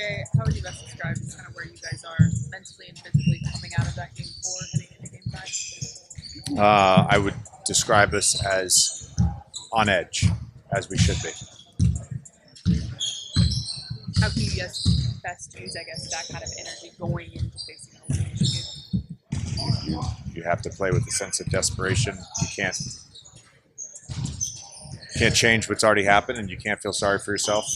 JJ, how would you best describe kind of where you guys are mentally and physically coming out of that game 4, heading into game 5? I would describe us as on edge, as we should be. How can you guys best use, I guess, that kind of energy going into facing an elimination game? You have to play with a sense of desperation. You can't change what's already happened, and you can't feel sorry for yourself.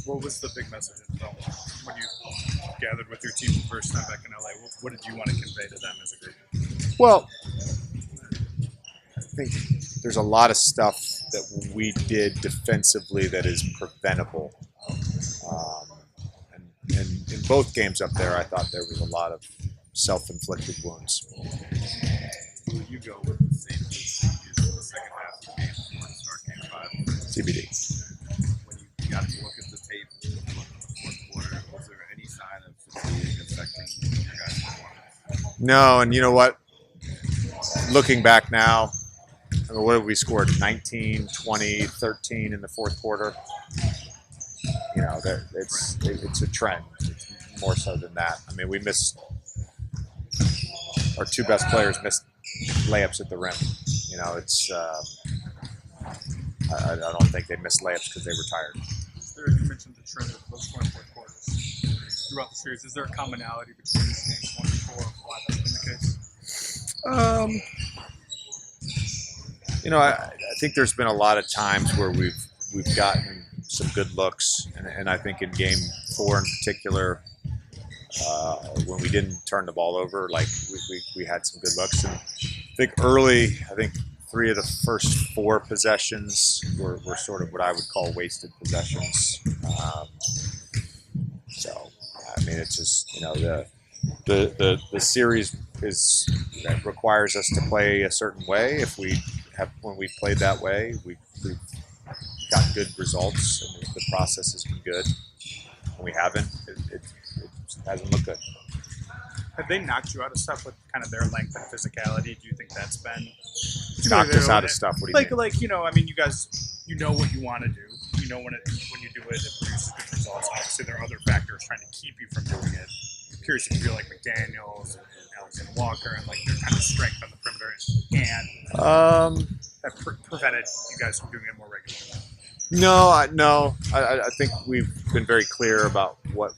What was the big message in film when you gathered with your team the first time back in LA? What did you want to convey to them as a group? Well, I think there's a lot of stuff that we did defensively that is preventable. And in both games up there, I thought there was a lot of self-inflicted wounds. Will you go with the same piece that you used in the second half of the game before the start game 5? TBD. When you got to look at the tape in the fourth quarter, was there any sign of fatigue affecting your guys' performance? No, and you know what? Looking back now, I mean, what have we scored? 19, 20, 13 in the fourth quarter. You know, it's a trend. It's more so than that. I mean, we missed our two best players missed layups at the rim. You know, it's I don't think they missed layups because they were tired. You mentioned the trend of low scoring fourth quarters throughout the series. Is there a commonality between these games 1 and 4 of why that's been the case? You know, I think there's been a lot of times where we've gotten some good looks, and I think in game 4 in particular, when we didn't turn the ball over, like we had some good looks. And I think early, 3 of the first 4 possessions were sort of what I would call wasted possessions. So, I mean, it's just, you know, the series that requires us to play a certain way. When we played that way, we've got good results, and the process has been good. When we haven't, it hasn't looked good. Have they knocked you out of stuff with kind of their length and physicality? Do you think that's been Knocked us out of stuff? What do you mean? Like, you know, I mean, you guys, you know what you want to do. You know when you do it, it produces good results. Obviously, there are other factors trying to keep you from doing it. I'm curious if you feel like McDaniels and Alexander Walker and like their kind of strength on the perimeter and have prevented you guys from doing it more regularly. No. I think we've been very clear about what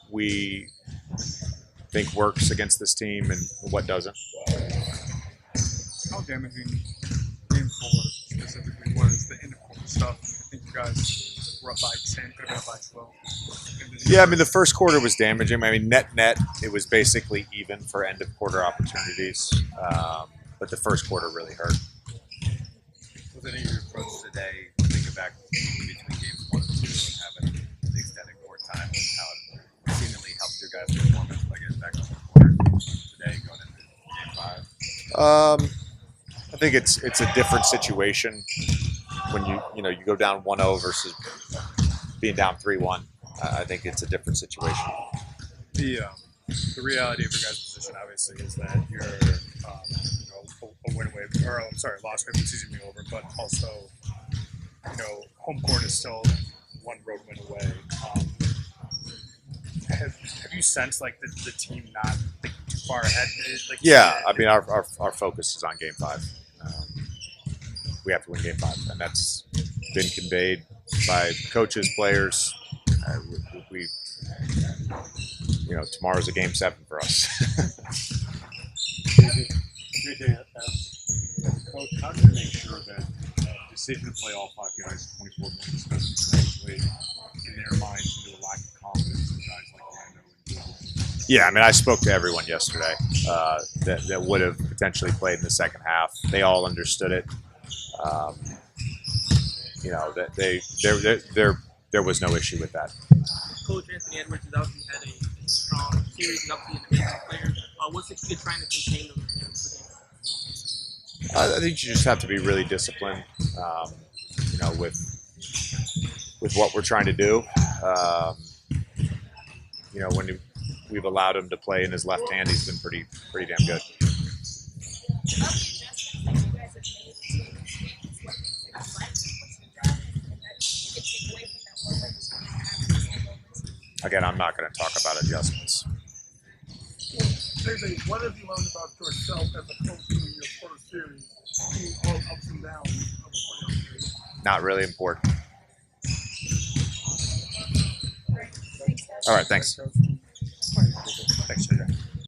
we think works against this team and what doesn't. How damaging game 4 specifically was the end of quarter stuff? I think you guys were up by 10, could have been up by 12. Yeah, I mean, the first quarter was damaging. I mean, net, it was basically even for end of quarter opportunities. But the first quarter really hurt. Was any of your approach today, thinking back between games 1 and 2 and having the extended court time, how it seemingly helped your guys' performance by getting back on the court today going into game 5? I think it's a different situation when you go down 1-0 versus being down 3-1. I think it's a different situation. The reality of your guys' position obviously is that you're a win away, or I'm sorry, loss away from the season being over, but also home court is still 1 road win away. Have you sensed like the team not thinking too far ahead? Like, yeah, I mean our focus is on game 5. We have to win game 5, and that's been conveyed by coaches, players. Tomorrow's a game 7 for us. JJ, as a coach, how do you make sure that decision to play all 5 guys 24 minutes doesn't translate in their minds into a lack of confidence in guys like Lando and Joe? Yeah, I mean, I spoke to everyone yesterday that would have potentially played in the second half. They all understood it. That there was no issue with that. Coach Anthony Edwards has obviously had a strong series and obviously an amazing player. What's the key to trying to contain them? I think you just have to be really disciplined, with what we're trying to do. When we've allowed him to play in his left hand, he's been pretty damn good. Again, I'm not going to talk about adjustments. JJ, what have you learned about yourself as a coach in your first series, seeing all ups and downs of a playoff series? Not really important. Thanks, guys. All right, thanks. Thanks, JJ.